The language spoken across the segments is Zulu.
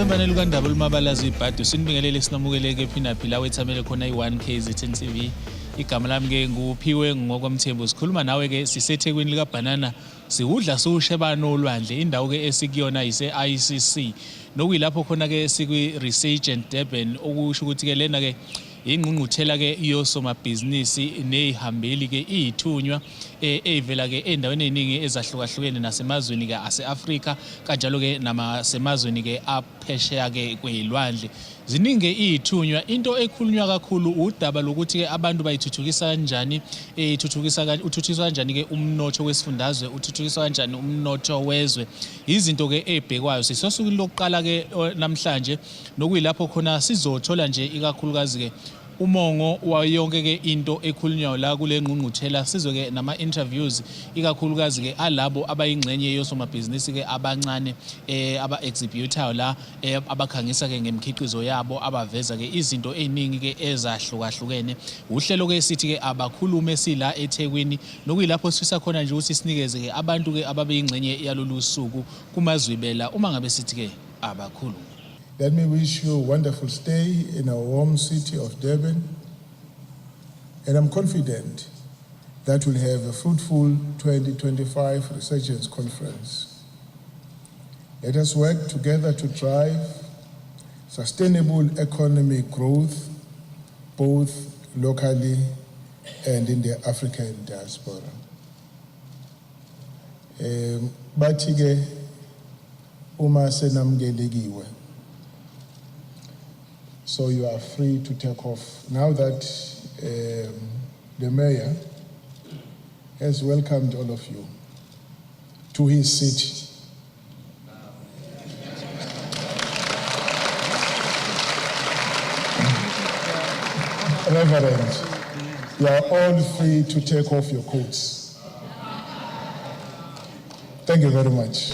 Siyabembana lukandaba olumabalaza ibhadi sinibingelele sinamukeleke phinaphila wethamele khona i1K ZN TV. Igama lami ke nguphiwe ngokwamthembu. Sikhuluma nawe ke sisethekwini lika Banana. Siwudla sushebano olwandle indawo ke esikuyona ise ICC. Nokuyilapho khona ke sikwi Research and Durban okusho ukuthi ke lena ke ingqungquthela ke yosomabhizinisi nehambeli ke ithunywa evela ke endaweni eningi ezahlukahlukene nasemazweni ke ase-Afrika kanjalo ke namasemazweni ke aphesheya ke kwelwandle. Ziningi ithunywa into ekhulunywa kakhulu udaba lokuthi ke abantu bayithuthukisa kanjani uthuthukisa kanjani ke umnotho wesifundazwe uthuthukisa kanjani umnotho wezwe. Izinto ke ebhekwayo sisosuku lokuqala ke namhlanje nokuyilapho khona sizothola nje ikakhulukazi ke umongo wayonke ke into ekhulunywayo la kule ngqungquthela sizwe ke nama interviews ikakhulukazi ke alabo abayingxenye yosomabhizinisi ke abancane aba exhibitor la abakhangisa ke ngemikhiqizo yabo abaveza ke izinto eziningi ke ezahlukahlukene. Uhlelo ke sithi ke abakhulume sila eThekwini nokuyilapho sifisa khona nje ukuthi sinikeze ke abantu ke ababeyingxenye yalolu suku kumazwibela uma ngabe sithi ke abakhulume. Let me wish you a wonderful stay in our home city of Durban, and I'm confident that we'll have a fruitful 2025 Resurgence Conference. Let us work together to drive sustainable economic growth, both locally and in the African diaspora. Bathi ke uma senamukelekiwe. So you are free to take off. Now that the mayor has welcomed all of you to his city. Reverend, you are all free to take off your coats. Thank you very much.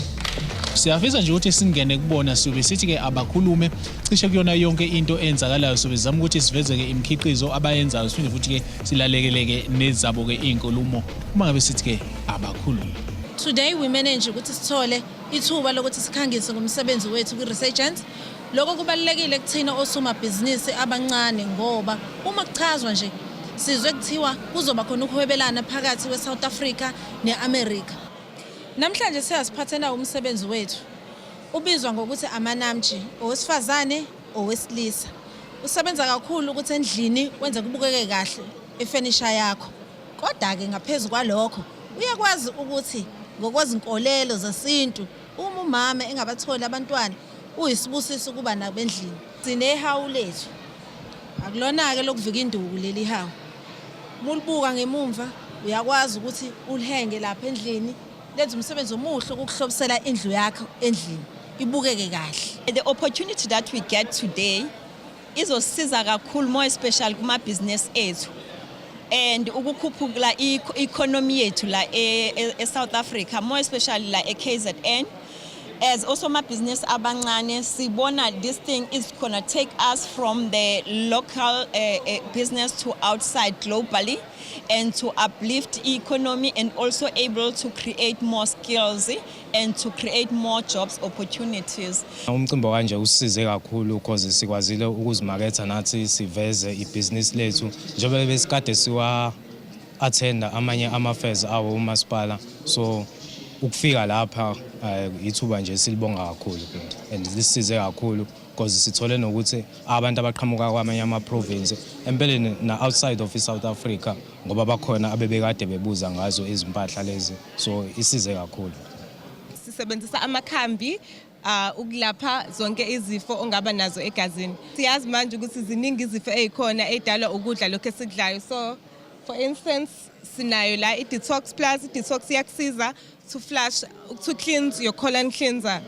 Siyafisa nje ukuthi singene kubona sibe sithi ke abakhulume cishe kuyona yonke into enzakalayo sobe zama ukuthi siveze ke imikhiqizo abayenzayo siphinde futhi ke silalekeleke nezabo ke inkulumo uma ngabe sithi ke abakhulume. Today we manage ukuthi sithole ithuba lokuthi sikhangise ngomsebenzi wethu kwi-Resurgence. Lokho kubalekile kuthina osomabhizinisi abancane ngoba uma kuchazwa nje sizwe kuthiwa kuzoba khona ukuhwebelana phakathi kwe-South Africa ne-America. Namhlanje siyasiphathela umsebenzi wethu ubizwa ngokuthi amanamji owesifazane owesilisa. Usebenza kakhulu ukuthi endlini wenze kubukeke kahle ifurniture yakho. Kodwa ke ngaphezulu kwalokho uyakwazi ukuthi ngokwezinkolelo zesintu uma umama engabatholi abantwana uyisibusiso kuba nabo endlini. Sinehawu lethu. Akulona ke lokuvika induku leli hawu. Mulibuka ngemumva uyakwazi ukuthi ulihenge lapha endlini. Lenza umsebenzi omuhle ukuhlobisela indlu yakho endlini ibukeke kahle. The opportunity that we get today izosiza kakhulu more especially kuma business ethu and ukukhuphula economy yethu la South Africa more especially la KZN. As also my business abancane sibona this thing is gonna take us from the local business to outside globally and to uplift economy and also able to create more skills and to create more jobs opportunities. Umcimbi kanje usize kakhulu because sikwazile ukuzimaketha nathi siveze ibusiness lethu njengoba besikade siwa attenda amanye ama-fairs awo umasipala so ukufika lapha ithuba nje silibonga kakhulu and lisize kakhulu because sithole nokuthi abantu abaqhamuka kwamanye ama-province empeleni na outside of South Africa ngoba bakhona abebekade bebuza ngazo izimpahla lezi so isize kakhulu. Sisebenzisa amakhambi ukulapha zonke izifo ongaba nazo egazini. Siyazi manje ukuthi ziningi izifo ezikhona edalwa ukudla lokho esikudlayo. So for instance sinayo la i-detox plus i-detox iyakusiza to flush to cleanse your colon cleanser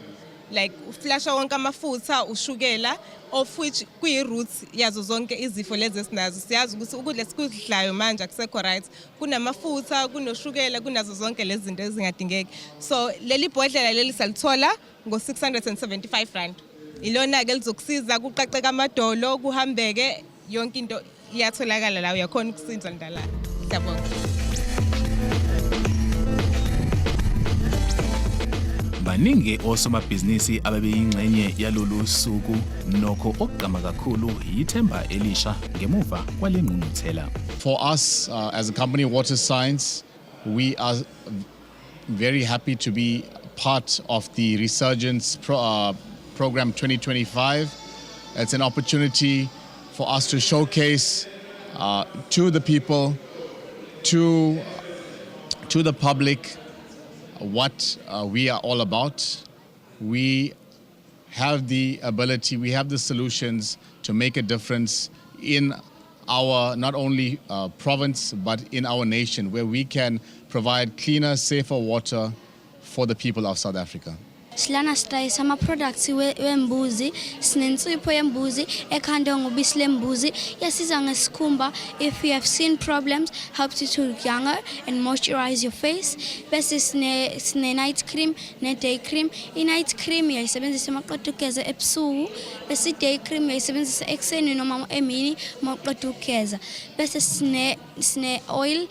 like uflasha wonke amafutha ushukela of which kuyi-roots yazo zonke izifo lezi esinazo. Siyazi ukuthi ukudla esikudlayo manje akusekho right kunamafutha kunoshukela kunazo zonke lezi zinto ezingadingeki. So leli bhodlela leli salithola ngo-675 rand. Ilona ke lizokusiza kuqaqeka amadolo kuhambeke yonke into iyatholakala la uyakhona ukusinza ndala. Siyabonga. baningi osomabhizinisi abebeyingxenye yalolu suku nokho okugqama kakhulu yithemba elisha ngemuva kwale ngqungquthela. For us as a company Water Science, we are very happy to be part of the Resurgence Program 2025. It's an opportunity for us to showcase to the people, to the public, what we are all about. We have the ability, we have the solutions to make a difference in our not only province but in our nation, where we can provide cleaner, safer water for the people of South Africa. Silana sitrayisa ama-products wembuzi, sinensipho yembuzi ekhandwe ngobisi lembuzi, yasiza ngesikhumba. If you have skin problems, helps you to look younger and moisturize your face. Bese sine night cream ne day cream. I-night cream yayisebenzisa maqeda ukugeza ebusuku, bese i-day cream yayisebenzisa ekuseni noma emini maqeda ukugeza. Bese sine oil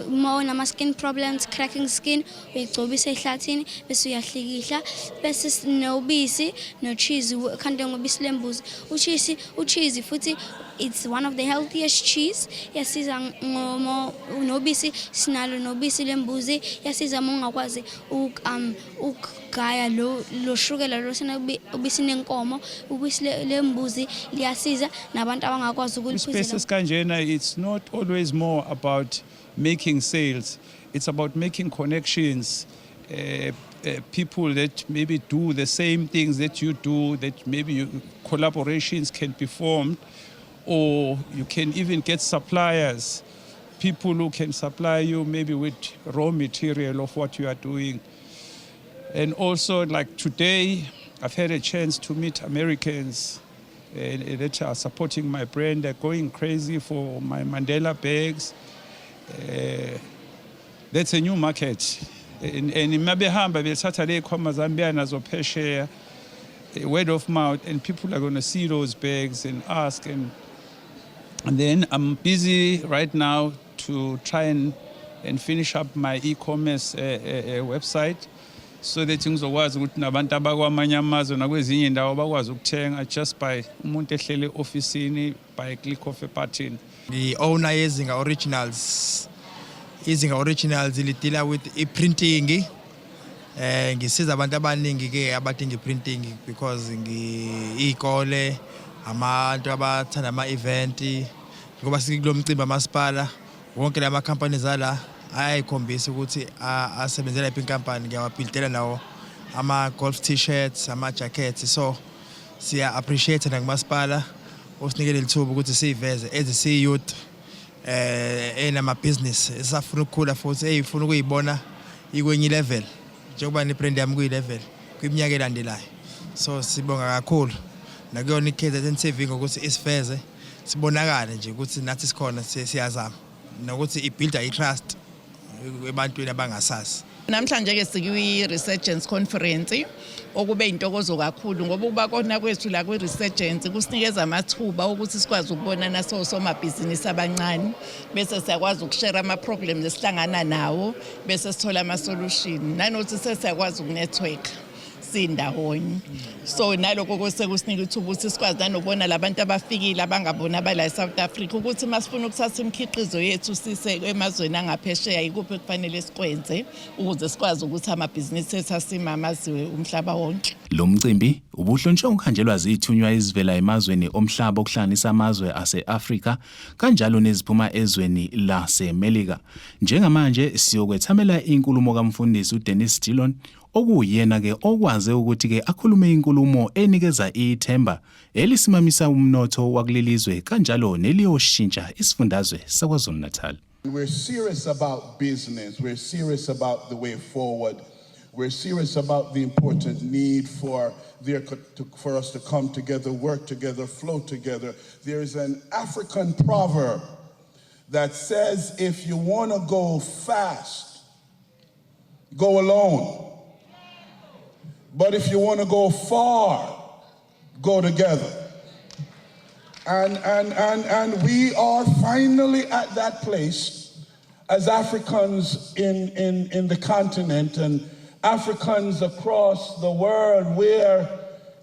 uma unama-skin problems, cracking skin, uyigcobisa ehlathini bese uyahlikihla. Bese nobisi no cheese khandwe ngobisi lembuzi. Ucheese futhi it's one of the healthiest cheese. Yasiza nobisi, sinalo nobisi lembuzi, yasiza mongakwazi ukugaya lo shukela lo sina ubisi nenkomo, ubisi lembuzi liyasiza nabantu abangakwazi ukuliphuza. Spaces kanjena, it's not always more about making sales, it's about making connections. People that maybe do the same things that you do, that maybe collaborations can be formed, or you can even get suppliers, people who can supply you maybe with raw material of what you are doing. And also, like today, I've had a chance to meet Americans that are supporting my brand. They're going crazy for my Mandela bags. That's a new market. And mabehamba bethatha le khoma Zambiana zophesheya, word of mouth, and people are going to see those bags and ask. And then I'm busy right now to try and finish up my e-commerce website, so that ngizokwazi ukuthi nabantu abakwamanye amazwe nakwezinye indawo bakwazi ukuthenga just by umuntu ehlele officeini by a click of a button. The owner Izinga Originals. Izinga Originals lidila with i-printing. Ngisiza abantu abaningi ke abadinga i-printing because ngiyikole abantu abathanda ama-event ngoba sikulo mcimbi amasipala wonke lama companies ala ayikhombisa ukuthi asebenzela iphi inkampani, ngiyawabhildela nawo ama golf t-shirts, ama jackets. So siya appreciate nakumasipala osinikele lithuba ukuthi siveze as a youth enama business esafuna ukukhula futhi eyifuna ukuyibona ikwenye level njengoba ne brand yami kuyi level kwiminyaka elandelayo. So sibonga kakhulu nakuyona iKZN TV ngokuthi isiveze sibonakala nje ukuthi nathi sikhona siyazama nokuthi ibuilda itrust ebantwini abangasazi. Namhlanje ke sikwi Resurgence Conference okube intokozo kakhulu ngoba uba kona kwethu la kwi Resurgence kusinikeza amathuba ukuthi sikwazi ukubona naso somabhizinisi abancane bese siyakwazi ukushare ama problems esihlangana nawo bese sithola ama solution nanokuthi sesiyakwazi ukunetwork sindawonye. So naloko kwesekusinika ithuba ukuthi sikwazi nanokubona labantu abafikile abangabona bala eSouth Africa ukuthi masifuna ukuthatha imikhiqizo yethu sise emazweni angaphesheya ikuphi kufanele sikwenze ukuze sikwazi ukuthi amabhizinisi ethu asimamaziwe umhlaba wonke. Lo mcimbi ubuhlonishwa ukhanjelwa zithunywa ezivela emazweni omhlaba okuhlanganisa amazwe ase-Afrika kanjalo neziphuma ezweni laseMelika. Njengamanje siyokwethamela inkulumo kaMfundisi uDennis Dillon okuyena ke okwaze ukuthi ke akhulume inkulumo enikeza ithemba elisimamisa umnotho wakulelizwe kanjalo neliyoshintsha isifundazwe saKwaZulu-Natal. We're serious about business. We're serious about the way forward. We're serious about the important need for us to come together, work together, flow together. There is an African proverb that says, if you want to go fast, go alone. But if you want to go far, go together. And we are finally at that place as Africans in the continent, and Africans across the world where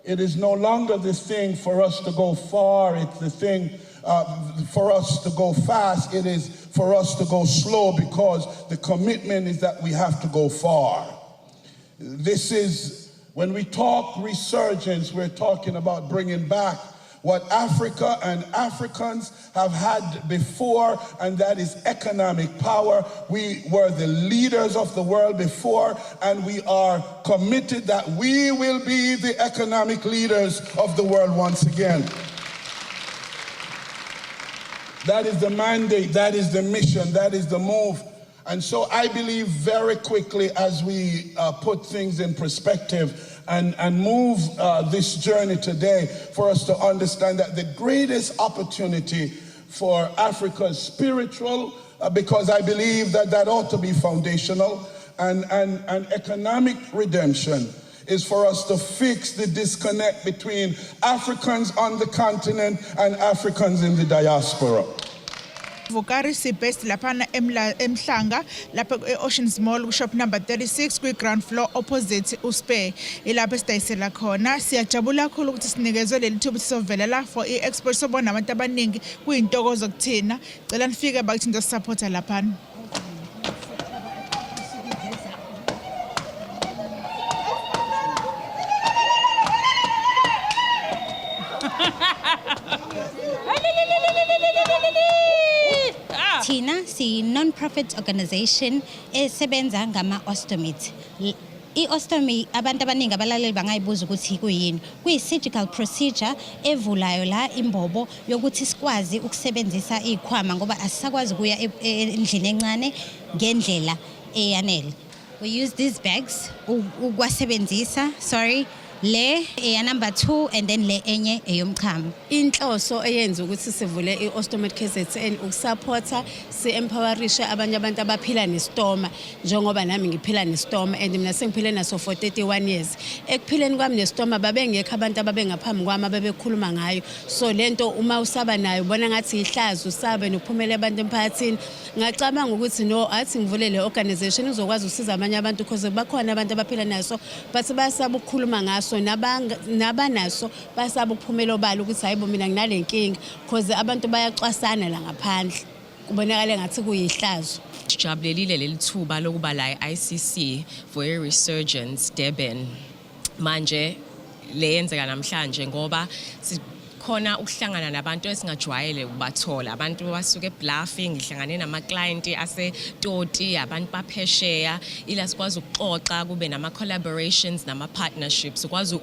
it is no longer this thing for us to go far, it's the thing for us to go fast, it is for us to go slow because the commitment is that we have to go far. This is, when we talk resurgence, we're talking about bringing back what Africa and Africans have had before, and that is economic power. We were the leaders of the world before, and we are committed that we will be the economic leaders of the world once again. That is the mandate, that is the mission, that is the move. And so I believe very quickly as we put things in perspective and move this journey today for us to understand that the greatest opportunity for Africa's spiritual, because I believe that that ought to be foundational, and economic redemption is for us to fix the disconnect between Africans on the continent and Africans in the diaspora. Vukari si-based laphana emhlanga lapha e-Oceans Mall shop number 36 kwi-ground floor opposite uSpare ilapho esidayisela khona. Siyajabula kakhulu ukuthi sinikezwe leli thuba sizovelela for i-expo sobona abantu abaningi kuyintokozo kuthina. Cela nifike bakuthi nizosupporta laphana. Thina si non-profit organization esebenza ngama ostomies. I-ostomy abantu abaningi abalaleli bangayibuza ukuthi kuyini. Kuyi-surgical procedure evulayo la imbobo yokuthi sikwazi ukusebenzisa ikhwama ngoba asisakwazi kuya endlini encane ngendlela eyanele. We use these bags ukwasebenzisa, le number 2 and then le enye eyomchamo. Inhloso eyenza ukuthi sivule i-Ostomed KZN ukusupporta si-empowerishe abanye abantu abaphila nestoma njengoba nami ngiphila nestoma and mina sengiphile naso for 31 years. Ekuphileni kwami nestoma babengekho abantu ababengaphambi kwami ababekhuluma ngayo. So lento uma usaba nayo ubona ngathi ihlazo usabe nokuphumela abantu emphakathini. Ngacabanga ukuthi no athi ngivule le organization izokwazi usiza abanye abantu because bakhona abantu abaphila naso but basaba ukukhuluma ngaso. So nabanaso basaba ukuphumela obala ukuthi hayibo mina nginale nkinga because abantu bayacwasana la ngaphandle kubonakala ngathi kuyihlazo. Sijabulelile leli thuba lokuba la ICC for a resurgence Durban manje leyenzeka namhlanje ngoba khona ukuhlangana nabantu esingajwayele ukubathola abantu basuke eBluffing ngihlangane nama client aseToti abantu baphesheya ila sikwazi ukuxoxa kube nama collaborations nama partnerships ukwazi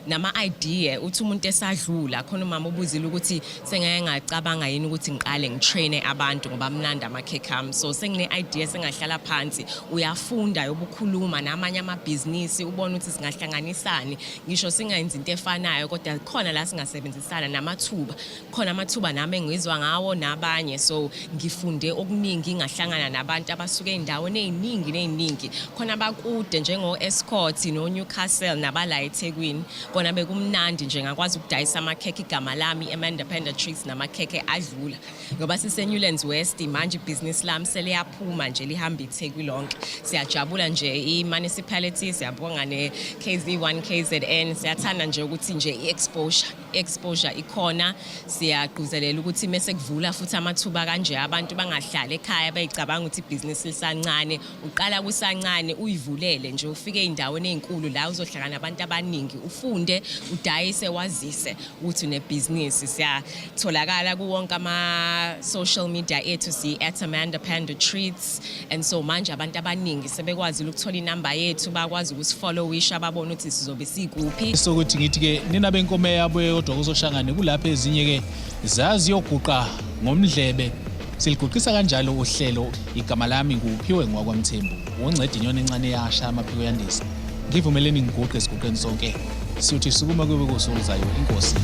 nama idea uthi umuntu esadlula khona umama ubuzile ukuthi sengeke ngacabanga yini ukuthi ngiqale ngitraine abantu ngoba mnandi amakhekami so sengine idea sengahlala phansi uyafunda yobukhuluma namanye amabusiness ubona ukuthi singahlanganisani ngisho singayenza into efanayo kodwa khona la singasebenzisana namathuba khona amathuba nami engizwa ngawo nabanye so ngifunde okuningi ngahlangana nabantu abasuke endaweni eziningi khona bakude njengo Escort no Newcastle nabala eThekwini bona bekumnandi nje ngakwazi ukudayisa amakheke igama lami Emandapenda Treats namakheke adlula ngoba sise Newlands West manje business lami seliyaphuma nje lihamba iThekwini lonke siyajabula nje i-municipality siyabonga ne-KZ1 KZN siyathanda nje ukuthi nje i-exposure ikhona siyagquzelela ukuthi mase kuvula futhi amathuba kanje abantu bangahlala ekhaya bayicabanga ukuthi ibusiness lisancane uqala kusancane uyivulele nje ufike eindaweni ezinkulu la uzohlangana abantu abaningi ufunde udayise wazise uthi nebusiness siyatholakala kuwonke ama social media ethu si @Emandapenda Treats and so manje abantu abaningi sebekwazi ukuthola inamba yethu bakwazi ukusifollowisha babone ukuthi sizobe sikuphi sokuthi ngithi ke nina benkomo yabo kodwa kuzoshangane kulapha ezinye ke zaziyoguqa ngomdlebe siliguqisa kanjalo uhlelo igama lami nguphiwe ngwakwamthembu uncede inyoni encane yasha amaphiko yandisa ngivumeleni ngiguqe siguqeni sonke siyothi sukuma kube kusuku zayo inkosi